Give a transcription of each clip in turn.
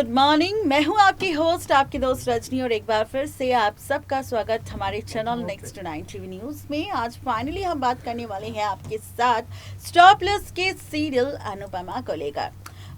Good morning. मैं हूं आपकी होस्ट, आपकी दोस्त रजनी, और एक बार फिर से आप सबका स्वागत हमारे चैनल नेक्स्ट 9 टीवी न्यूज में। आज फाइनली हम बात करने वाले हैं आपके साथ स्टार प्लस के सीरियल अनुपमा को लेकर।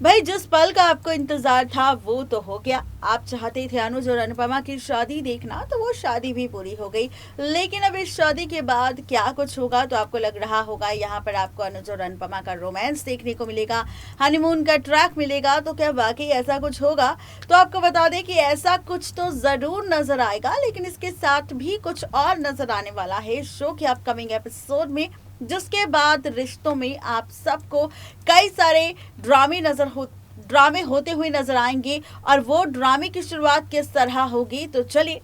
भाई, जिस पल का आपको इंतजार था वो तो हो गया। आप चाहते थे अनुज और अनुपमा की शादी देखना, तो वो शादी भी पूरी हो गई। लेकिन अब इस शादी के बाद क्या कुछ होगा, तो आपको लग रहा होगा यहाँ पर आपको अनुज और अनुपमा का रोमांस देखने को मिलेगा, हनीमून का ट्रैक मिलेगा। तो क्या वाकई ऐसा कुछ होगा? तो आपको बता दें कि ऐसा कुछ तो जरूर नजर आएगा, लेकिन इसके साथ भी कुछ और नजर आने वाला है शो के अपकमिंग एपिसोड में, जिसके बाद रिश्तों में आप सबको कई सारे ड्रामे होते हुए नजर आएंगे। और वो ड्रामे की शुरुआत किस तरह होगी, तो चलिए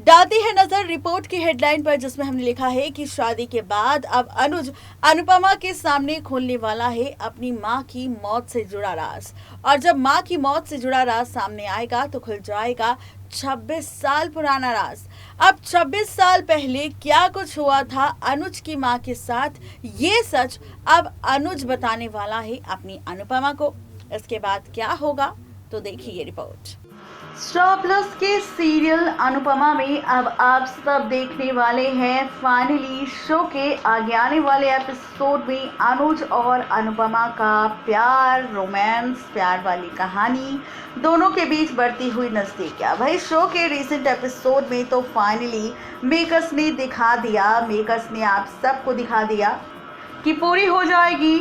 डालते हैं नजर रिपोर्ट की हेडलाइन पर, जिसमें हमने लिखा है कि शादी के बाद अब अनुज अनुपमा के सामने खोलने वाला है अपनी मां की मौत से जुड़ा राज। और जब मां की मौत से जुड़ा राज सामने आएगा तो खुल जाएगा 26 साल पुराना राज। अब 26 साल पहले क्या कुछ हुआ था अनुज की मां के साथ, ये सच अब अनुज बताने वाला है अपनी अनुपमा को। इसके बाद क्या होगा, तो देखिए ये रिपोर्ट। स्टार प्लस के सीरियल अनुपमा में अब आप सब देखने वाले हैं फाइनली शो के आगे आने वाले एपिसोड में अनुज और अनुपमा का प्यार, रोमांस, प्यार वाली कहानी, दोनों के बीच बढ़ती हुई नजदीकियां। भाई, शो के रिसेंट एपिसोड में तो फाइनली मेकर्स ने आप सबको दिखा दिया कि पूरी हो जाएगी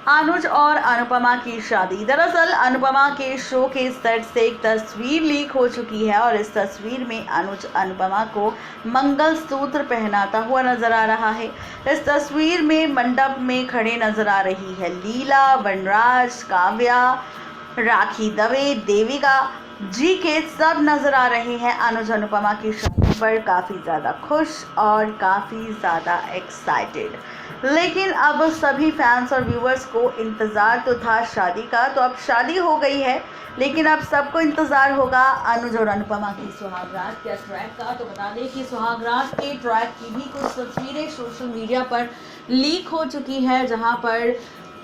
अनुज और अनुपमा की शादी। दरअसल अनुपमा के शो के सेट से एक तस्वीर लीक हो चुकी है और इस तस्वीर में अनुज अनुपमा को मंगलसूत्र पहनाता हुआ नजर आ रहा है। इस तस्वीर में मंडप में खड़े नजर आ रही है लीला, वनराज, काव्या, राखी दवे, देविका जी के सब नजर आ रहे हैं अनुज अनुपमा की शादी पर काफ़ी ज़्यादा खुश और काफ़ी ज़्यादा एक्साइटेड। लेकिन अब सभी फैंस और व्यूवर्स को इंतज़ार तो था शादी का, तो अब शादी हो गई है, लेकिन अब सबको इंतज़ार होगा अनुज और अनुपमा की सुहागरात के ट्रैक का। तो बता दें कि सुहागरात के ट्रैक की भी कुछ तस्वीरें सोशल मीडिया पर लीक हो चुकी है, जहां पर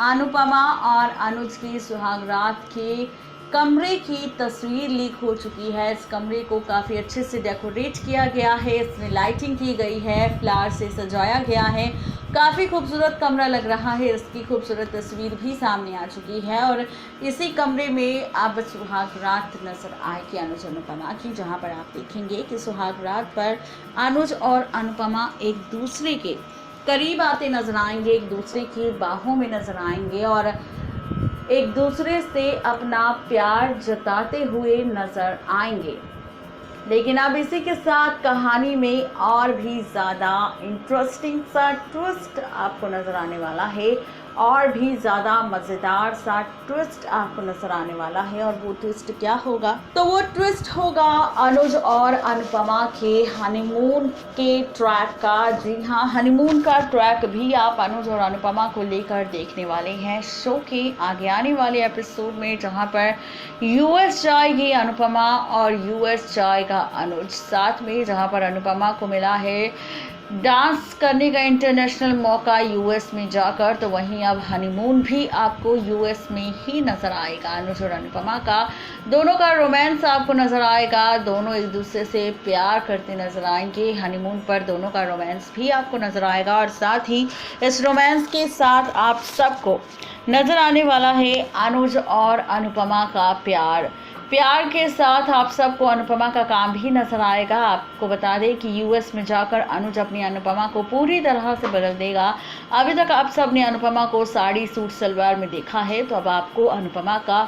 अनुपमा और अनुज की सुहागरात के कमरे की तस्वीर लीक हो चुकी है। इस कमरे को काफ़ी अच्छे से डेकोरेट किया गया है, इसमें लाइटिंग की गई है, फ्लावर से सजाया गया है, काफ़ी खूबसूरत कमरा लग रहा है। इसकी खूबसूरत तस्वीर भी सामने आ चुकी है और इसी कमरे में अब सुहागरात नजर आएगी अनुज अनुपमा की, जहां पर आप देखेंगे कि सुहागरात पर अनुज और अनुपमा एक दूसरे के करीब आते नजर आएंगे, एक दूसरे की बाहों में नजर आएंगे और एक दूसरे से अपना प्यार जताते हुए नजर आएंगे। लेकिन अब इसी के साथ कहानी में और भी ज़्यादा इंटरेस्टिंग सा ट्विस्ट आपको नज़र आने वाला है, और भी ज़्यादा मज़ेदार सा ट्विस्ट आपको नज़र आने वाला है। और वो ट्विस्ट क्या होगा, तो वो ट्विस्ट होगा अनुज और अनुपमा के हनीमून के ट्रैक का। जी हाँ, हनीमून का ट्रैक भी आप अनुज और अनुपमा को लेकर देखने वाले हैं शो के आगे आने वाले एपिसोड में, जहां पर यूएस जाएगी अनुपमा और यूएस जाएगा अनुज साथ में, जहां पर अनुपमा को मिला है डांस करने का इंटरनेशनल मौका यूएस में जाकर, तो वहीं अब हनीमून भी आपको यूएस में ही नज़र आएगा। अनुज और अनुपमा का दोनों का रोमांस आपको नज़र आएगा, दोनों एक दूसरे से प्यार करते नज़र आएंगे। हनीमून पर दोनों का रोमांस भी आपको नज़र आएगा और साथ ही इस रोमांस के साथ आप सबको नज़र आने वाला है अनुज और अनुपमा का प्यार के साथ आप सबको अनुपमा का काम भी नजर आएगा। आपको बता दें कि यूएस में जाकर अनुज अपनी अनुपमा को पूरी तरह से बदल देगा। अभी तक आप सब ने अनुपमा को साड़ी, सूट, सलवार में देखा है, तो अब आपको अनुपमा का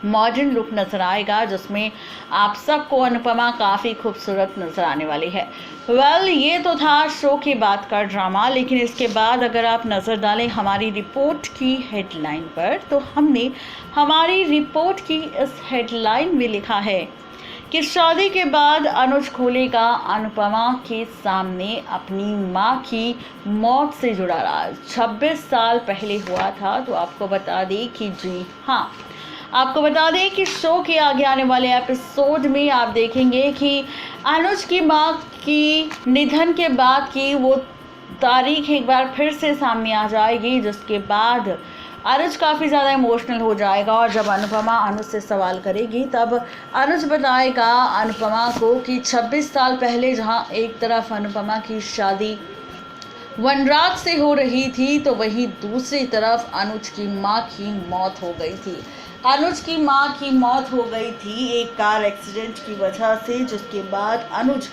मॉडर्न लुक नज़र आएगा, जिसमें आप सबको अनुपमा काफ़ी खूबसूरत नज़र आने वाली है। ये तो था शो की बात का ड्रामा, लेकिन इसके बाद अगर आप नज़र डालें हमारी रिपोर्ट की हेडलाइन पर, तो हमने हमारी रिपोर्ट की इस हेडलाइन में लिखा है कि शादी के बाद अनुज खोलेगा अनुपमा के सामने अपनी मां की मौत से जुड़ा राज। 26 साल पहले हुआ था। तो आपको बता दें कि जी हाँ, आपको बता दें कि शो के आगे आने वाले एपिसोड में आप देखेंगे कि अनुज की मां की निधन के बाद की वो तारीख एक बार फिर से सामने आ जाएगी, जिसके बाद अनुज काफ़ी ज़्यादा इमोशनल हो जाएगा और जब अनुपमा अनुज से सवाल करेगी तब अनुज बताएगा अनुपमा को कि 26 साल पहले जहां एक तरफ अनुपमा की शादी वनराज से हो रही थी तो वहीं दूसरी तरफ अनुज की मां की मौत हो गई थी। अनुज की मां की मौत हो गई थी एक कार एक्सीडेंट की वजह से, जिसके बाद अनुज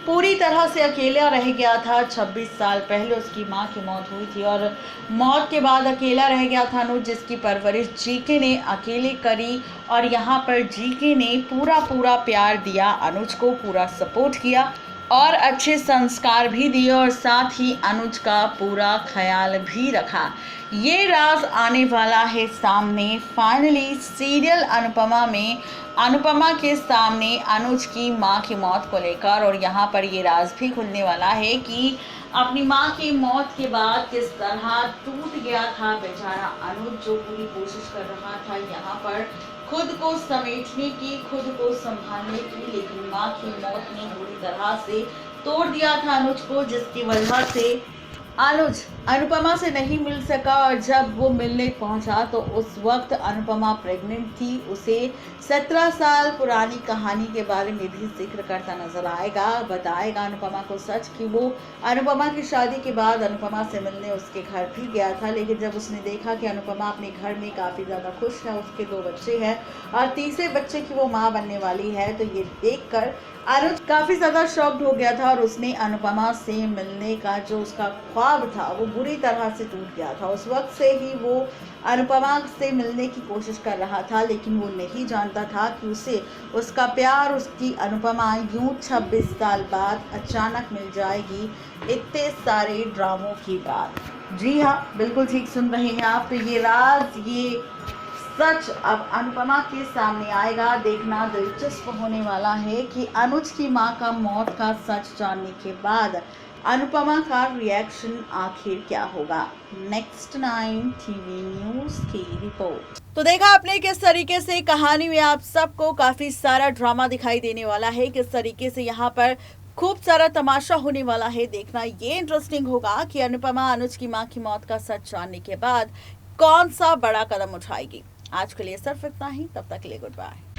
पूरी तरह से अकेला रह गया था। 26 साल पहले उसकी मां की मौत हुई थी और मौत के बाद अकेला रह गया था अनुज, जिसकी परवरिश जीके ने अकेले करी और यहाँ पर जीके ने पूरा प्यार दिया अनुज को, पूरा सपोर्ट किया और अच्छे संस्कार भी दिए और साथ ही अनुज का पूरा ख्याल भी रखा। ये राज आने वाला है सामने। फाइनली सीरियल अनुपमा में अनुपमा के सामने अनुज की मां की मौत को लेकर, और यहाँ पर ये राज भी खुलने वाला है कि अपनी मां की मौत के बाद किस तरह टूट गया था बेचारा अनुज, जो पूरी कोशिश कर रहा था यहाँ पर खुद को समेटने की, खुद को संभालने की, लेकिन मां की मौत ने पूरी तरह से तोड़ दिया था अनुज को, जिसकी वजह से अनुज अनुपमा से नहीं मिल सका। और जब वो मिलने पहुंचा तो उस वक्त अनुपमा प्रेग्नेंट थी। उसे 17 साल पुरानी कहानी के बारे में भी जिक्र करता नजर आएगा, बताएगा अनुपमा को सच कि वो अनुपमा की शादी के बाद अनुपमा से मिलने उसके घर भी गया था, लेकिन जब उसने देखा कि अनुपमा अपने घर में काफ़ी ज़्यादा खुश है, उसके 2 बच्चे हैं और तीसरे बच्चे की वो माँ बनने वाली है, तो ये देखकर अनुज काफ़ी ज़्यादा शॉक्ड हो गया था और उसने अनुपमा से मिलने का जो उसका ख्वाब था वो बुरी तरह से टूट गया था। उस वक्त से ही वो अनुपमा से मिलने की कोशिश कर रहा था, लेकिन वो नहीं जानता था कि उसे उसका प्यार, उसकी अनुपमा यूं 26 साल बाद अचानक मिल जाएगी, इतने सारे ड्रामों की बाद। जी हाँ, बिल्कुल ठीक सुन रहे हैं आप। तो ये राज, ये सच अब अनुपमा के सामने आएगा। देखना दिलचस्प होने वाला है कि अनुज की मां का मौत का सच जानने के बाद अनुपमा का रिएक्शन आखिर क्या होगा। नेक्स्ट 9 टीवी न्यूज़ की रिपोर्ट। तो देखा आपने किस तरीके से कहानी में आप सबको काफी सारा ड्रामा दिखाई देने वाला है, किस तरीके से यहाँ पर खूब सारा तमाशा होने वाला है। देखना ये इंटरेस्टिंग होगा कि अनुपमा अनुज की मां की मौत का सच जानने के बाद कौन सा बड़ा कदम उठाएगी। आज के लिए सिर्फ इतना ही, तब तक के लिए गुड बाय।